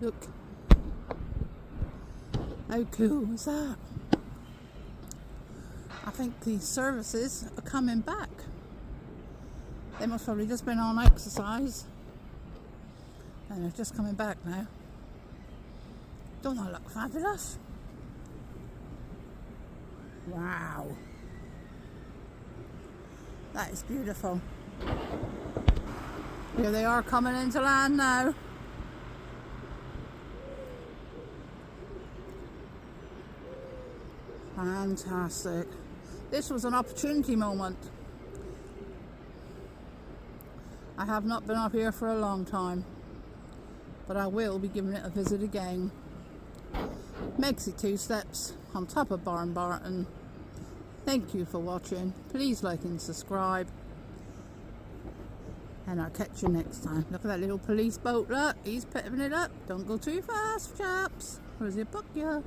Look. How cool is that? I think the services are coming back. They must probably just been on exercise. And they're just coming back now. Don't I look fabulous? Wow. That is beautiful. Here they are coming into land now. Fantastic. This was an opportunity moment. I have not been up here for a long time, but I will be giving it a visit again. Makes it 2 steps on top of Barton. Thank you for watching. Please like and subscribe. And I'll catch you next time. Look at that little police boat, look. He's putting it up. Don't go too fast, chaps. Or does it book you?